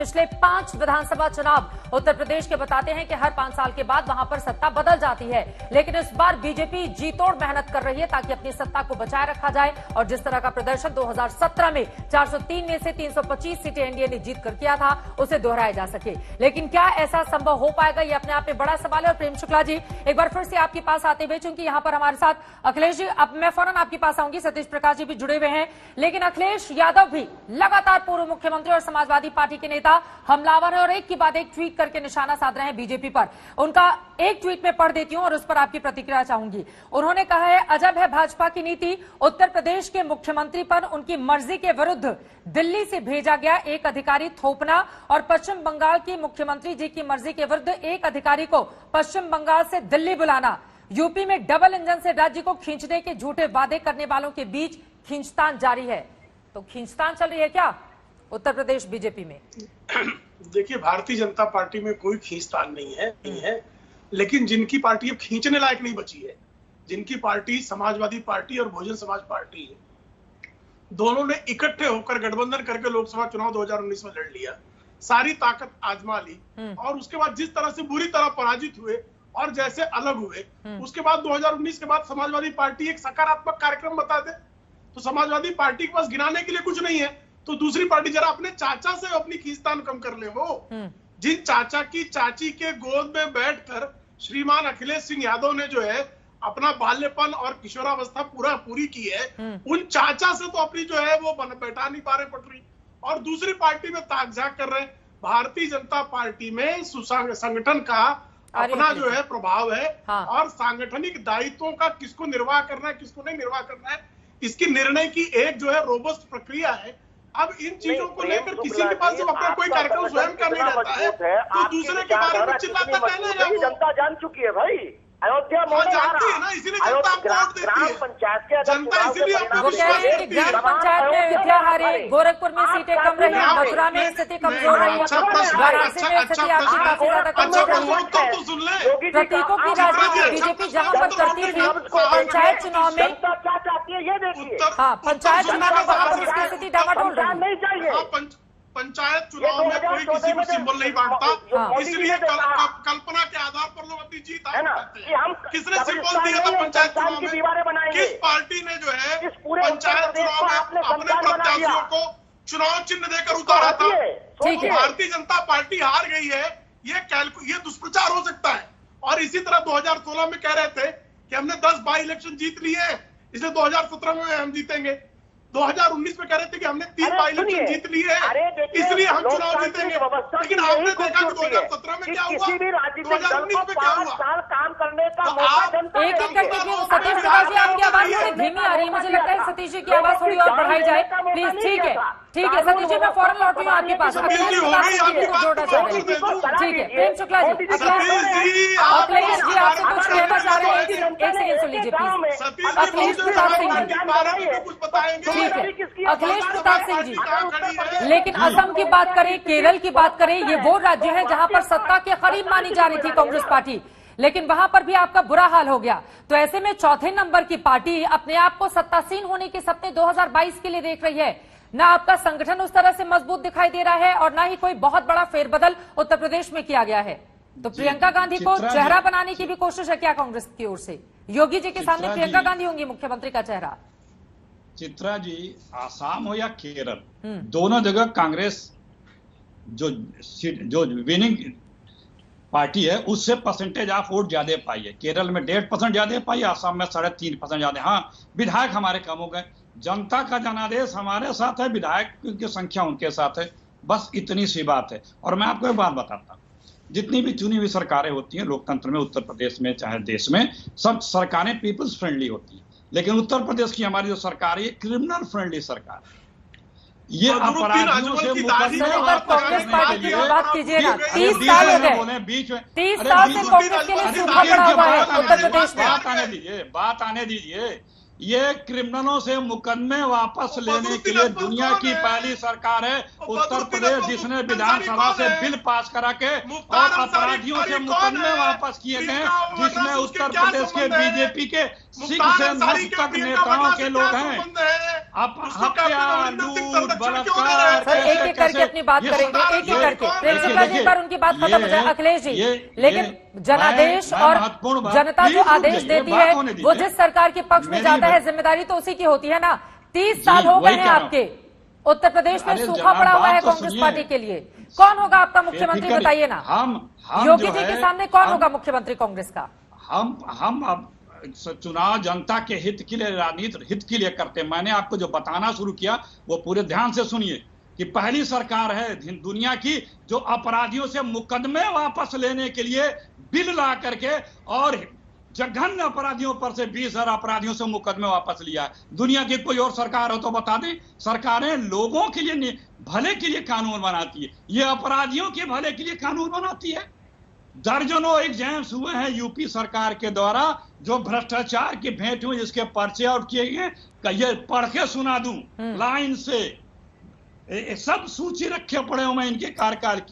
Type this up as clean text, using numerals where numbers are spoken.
पिछले 5 विधानसभा चुनाव उत्तर प्रदेश के बताते हैं कि हर 5 साल के बाद वहां पर सत्ता बदल जाती है, लेकिन इस बार बीजेपी जी तोड़ मेहनत कर रही है ताकि अपनी सत्ता को बचाए रखा जाए। और जिस तरह का प्रदर्शन 2017 में 403 में से 325 सीटें एनडीए ने जीत कर किया था, उसे दोहराया जा सके। लेकिन क्या ऐसा संभव हो पाएगा, ये अपने आप में बड़ा सवाल है। और प्रेम शुक्ला जी, एक बार फिर से आपके पास आते हुए, चूंकि यहां पर हमारे साथ अखिलेश जी, अब मैं फौरन आपके पास आऊंगी, सतीश प्रकाश जी भी जुड़े हुए हैं, लेकिन अखिलेश यादव भी लगातार पूर्व मुख्यमंत्री और समाजवादी पार्टी के नेता हमलावर है और एक के बाद एक ट्वीट करके निशाना साध रहे हैं बीजेपी पर। उनका एक ट्वीट में पढ़ देती हूं और उस पर आपकी प्रतिक्रिया चाहूंगी। उन्होंने कहा है, अजब है भाजपा की नीति, उत्तर प्रदेश के मुख्यमंत्री पर उनकी मर्जी के विरुद्ध दिल्ली से भेजा गया एक अधिकारी थोपना और पश्चिम बंगाल की मुख्यमंत्री जी की मर्जी के विरुद्ध एक अधिकारी को पश्चिम बंगाल से दिल्ली बुलाना, यूपी में डबल इंजन से राज्य को खींचने के झूठे वादे करने वालों के बीच खींचतान जारी है। तो खींचतान चल रही है क्या उत्तर प्रदेश बीजेपी में? देखिए, भारतीय जनता पार्टी में कोई खींचतान नहीं है, लेकिन जिनकी पार्टी अब खींचने लायक नहीं बची है, जिनकी पार्टी समाजवादी पार्टी और बहुजन समाज पार्टी है, दोनों ने इकट्ठे होकर गठबंधन करके लोकसभा चुनाव 2019 में लड़ लिया, सारी ताकत आजमा ली और उसके बाद जिस तरह से बुरी तरह पराजित हुए और जैसे अलग हुए, उसके बाद 2019 के बाद समाजवादी पार्टी एक सकारात्मक कार्यक्रम बता दे तो समाजवादी पार्टी के पास गिनाने के लिए कुछ नहीं है। तो दूसरी पार्टी जरा अपने चाचा से अपनी खींचतान कम कर ले। वो जिन चाचा की चाची के गोद में बैठकर श्रीमान अखिलेश सिंह यादव ने जो है अपना बाल्यपन और किशोरावस्था पूरी की है, उन चाचा से तो अपनी जो है वो बैठा नहीं पा रहे पटरी, और दूसरी पार्टी में ताक झाक कर रहे हैं। भारतीय जनता पार्टी में संगठन का अपना जो है प्रभाव है, हाँ। और सांगठनिक दायित्वों का किसको निर्वाह करना है, किसको नहीं निर्वाह करना है, इसकी निर्णय की एक जो है रोबस्ट प्रक्रिया है। अब इन चीजों को लेकर किसी के पास जब अपना कोई कार्यक्रम स्वयं का नहीं रहता है तो दूसरे के बारे में चिल्लाता पहले जनता जान चुकी है भाई। अयोध्या जानती है ना, इसीलिए जनता आपको वोट देती है। पंचायत के जनता इसीलिए आपको वो कह रहे हैं कि ग्राम पंचायत में अयोध्या हारे, गोरखपुर में सीटें कम रही, मथुरा में स्थिति कमजोर रही, वाराणसी में स्थिति आपकी काफी ज्यादा कमजोर रही है। प्रतीकों की राजनीति बीजेपी जहां पर करती थी, पंचायत चुनाव में क्या चाहती है ये देखिए। हाँ, पंचायत चुनाव में वहां पर उसकी स्थिति डामाडोल रही। नहीं चाहिए पंचायत चुनाव में कोई किसी को सिंबल नहीं बांटता, इसलिए कल्पना के आधार पर लोग अपनी जीत हासिल करते हैं। किसने सिंबल दिया था पंचायत चुनाव में? किस पार्टी ने जो है पंचायत चुनाव में अपने प्रत्याशियों को चुनाव चिन्ह देकर उतारा था? भारतीय जनता पार्टी हार गई है, ये दुष्प्रचार हो सकता है। और इसी तरह 2016 में कह रहे थे कि हमने 10 बाई इलेक्शन जीत लिए हैं, इसलिए 2017 में हम जीतेंगे। 2019 में कह रहे थे कि हमने 3 बाई इलेक्शन जीत ली है, इसलिए हम चुनाव जीतेंगे। लेकिन आपने देखा कि 2017 में क्या हुआ, 2019 में क्या हुआ। काम करने का मौका एक एक करके सतीश प्रकाश जी, आपकी आवाज थोड़ी धीमी आ रही है, मुझे लगता है सतीश जी की आवाज थोड़ी और बढ़ाई जाए प्लीज। ठीक है सतीश जी, मैं फौरन लौट रही हूँ आपके पास। अखिलेश जोड़ा चाह रहे हैं, ठीक है। प्रेम शुक्ला जी, अखिलेश जी आपसे कुछ कहना चाह रहे हैं, एक सेकेंड सुन लीजिए प्लीज। अखिलेश प्रताप सिंह जी, ठीक है, अखिलेश प्रताप सिंह जी, लेकिन असम की बात करें, केरल की बात करें, ये वो राज्य है जहां पर सत्ता के करीब मानी जा रही थी कांग्रेस पार्टी, लेकिन वहां पर भी आपका बुरा हाल हो गया। तो ऐसे में चौथे नंबर की पार्टी अपने आप को सत्तासीन होने के सपने 2022 के लिए देख रही है। ना आपका संगठन उस तरह से मजबूत दिखाई दे रहा है और ना ही कोई बहुत बड़ा फेरबदल उत्तर प्रदेश में किया गया है। तो प्रियंका गांधी को चेहरा बनाने की भी कोशिश है क्या कांग्रेस की ओर से? योगी जी के सामने प्रियंका गांधी होंगी मुख्यमंत्री का चेहरा। चित्रा जी, आसाम हो या केरल, दोनों जगह कांग्रेस जो विनिंग पार्टी है उससे परसेंटेज ऑफ वोट ज्यादा पाई है। केरल में 1.5% ज्यादा पाई, आसाम में 3.5% ज्यादा। हाँ, विधायक हमारे कम हो गए, जनता का जनादेश हमारे साथ है, विधायक की संख्या उनके साथ है, बस इतनी सी बात है। और मैं आपको एक बात बताता हूँ, जितनी भी चुनी हुई सरकारें होती हैं लोकतंत्र में, उत्तर प्रदेश में चाहे देश में, सब सरकारें पीपल्स फ्रेंडली होती हैं, लेकिन उत्तर प्रदेश की हमारी जो सरकार है ये क्रिमिनल फ्रेंडली सरकार है। ये अपराधियों से कांग्रेस पार्टी की बात कीजिए ना, 30 साल हो गए, 30 साल से कांग्रेस के लिए सूखा पड़ा हुआ है उत्तर प्रदेश में। बात आने दीजिए। ये क्रिमिनलों से मुकदमे वापस लेने के लिए दुनिया की पहली सरकार है उत्तर प्रदेश जिसने विधानसभा से बिल पास करा के और अपराधियों से मुकदमे वापस किए गए, जिसमें उत्तर प्रदेश के बीजेपी के सिख से नस्ल तक नेताओं के लोग हैं। अब हत्या, लूट, बलात्कार, सर एक एक करके अपनी बात करेंगे, एक एक करके प्रिंसिपल जी पर उनकी बात खत्म हो जाए। अखिलेश जी, लेकिन जनादेश और जनता जो आदेश देती है वो जिस सरकार के पक्ष में जाता है, जिम्मेदारी तो उसी की होती है ना। 30 साल हो गए हैं आपके, उत्तर प्रदेश में सूखा पड़ा हुआ है कांग्रेस पार्टी के लिए। कौन होगा आपका मुख्यमंत्री, बताइए ना। योगी जी के सामने कौन होगा मुख्यमंत्री कांग्रेस का? हम अब चुनाव जनता के हित के लिए, राजनीति हित के लिए करते हैं। मैंने आपको जो बताना शुरू किया वो पूरे ध्यान से सुनिए कि पहली सरकार है दुनिया की जो अपराधियों से मुकदमे वापस लेने के लिए बिल ला करके और जघन्य अपराधियों पर से 20,000 अपराधियों से मुकदमे वापस लिया है। दुनिया की कोई और सरकार हो तो बता दें। सरकारें लोगों के लिए भले के लिए कानून बनाती है, ये अपराधियों के भले के लिए कानून बनाती है। दर्जनों एग्जाम्स हुए हैं यूपी सरकार के द्वारा जो भ्रष्टाचार की भेंट हुई, जिसके पर्चे आउट किए गए। ये पढ़ के सुना दूं लाइन से, सब सूची रखे पड़े हुए इनके कार्यकाल की।